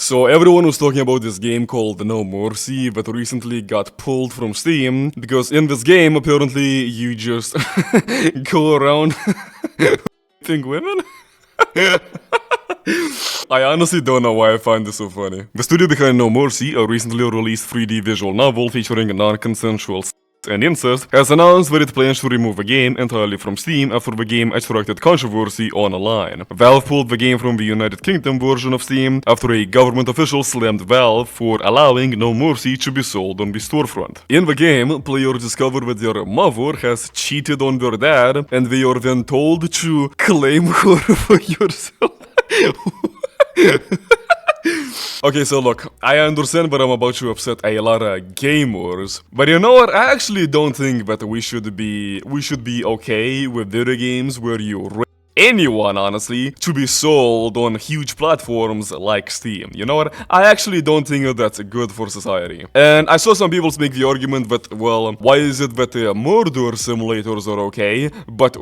So everyone was talking about this game called No Mercy that recently got pulled from Steam because in this game apparently you just go around think women? I honestly don't know why I find this so funny. The studio behind No Mercy, a recently released 3D visual novel featuring non-consensual sex and incest, has announced that it plans to remove the game entirely from Steam after the game attracted controversy online. Valve pulled the game from the United Kingdom version of Steam after a government official slammed Valve for allowing No Mercy to be sold on the storefront. In the game, players discover that their mother has cheated on their dad, and they are then told to claim her for yourself. Okay, so look, I understand that I'm about to upset a lot of gamers, but you know what? I actually don't think that we should be okay with video games where you anyone, honestly, to be sold on huge platforms like Steam. You know what? I actually don't think that that's good for society. And I saw some people make the argument that, well, why is it that murder simulators are okay, but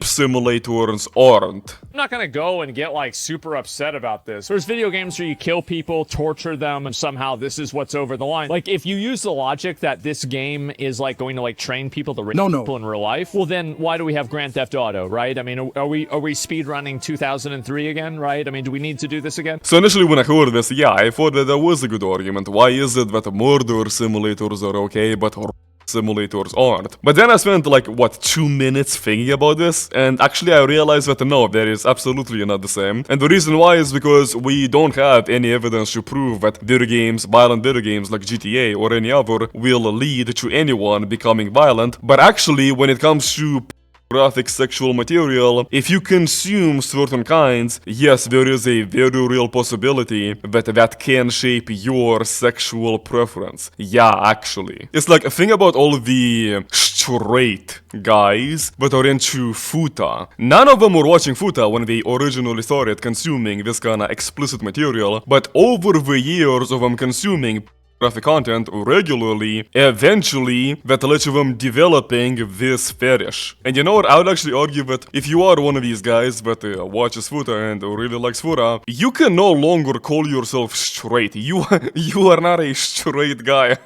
simulators aren't? I'm not gonna go and get like super upset about this. There's video games where you kill people, torture them, and somehow this is what's over the line. Like, if you use the logic that this game is like going to like train people to rape people in real life, well then why do we have Grand Theft Auto, right? I mean, are we speed running 2003 again, right? I mean, do we need to do this again? So initially when I heard this, yeah, I thought that was a good argument. Why is it that murder simulators are okay, but simulators aren't? But then I spent like, what, 2 minutes thinking about this, and actually I realized that no, that is absolutely not the same. And the reason why is because we don't have any evidence to prove that video games, violent video games like GTA or any other, will lead to anyone becoming violent. But actually, when it comes to graphic sexual material, if you consume certain kinds, yes, there is a very real possibility that can shape your sexual preference. Yeah, actually. It's like, think about all the straight guys that are into futa. None of them were watching futa when they originally started consuming this kind of explicit material, but over the years of them consuming graphic content regularly, eventually that led to them developing this fetish. And you know what? I would actually argue that if you are one of these guys that watches futa and really likes futa, you can no longer call yourself straight. You are not a straight guy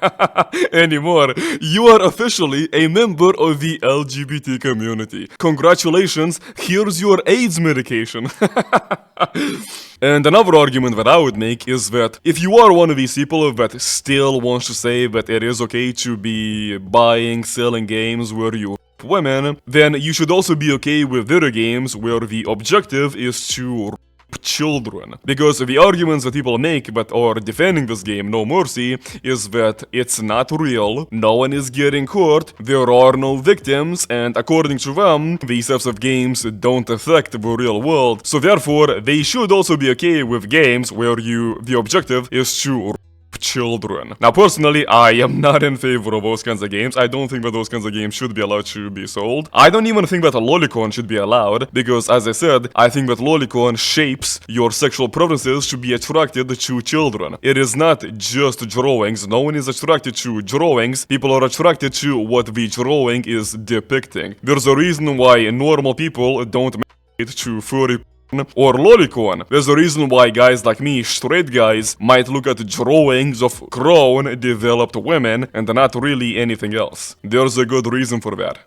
anymore. You are officially a member of the LGBT community. Congratulations, here's your AIDS medication. And another argument that I would make is that if you are one of these people that still wants to say that it is okay to be buying, selling games where you women, then you should also be okay with video games where the objective is to children. Because the arguments that people make that are defending this game, No Mercy, is that it's not real, no one is getting hurt, there are no victims, and according to them, these types of games don't affect the real world. So therefore, they should also be okay with games where the objective is to children. Now personally, I am not in favor of those kinds of games. I don't think that those kinds of games should be allowed to be sold. I don't even think that a lolicon should be allowed, because as I said, I think that lolicon shapes your sexual preferences to be attracted to children. It is not just drawings. No one is attracted to drawings. People are attracted to what the drawing is depicting. There's a reason why normal people don't make it to furry or lolicon. There's a reason why guys like me, straight guys, might look at drawings of grown, developed women and not really anything else. There's a good reason for that.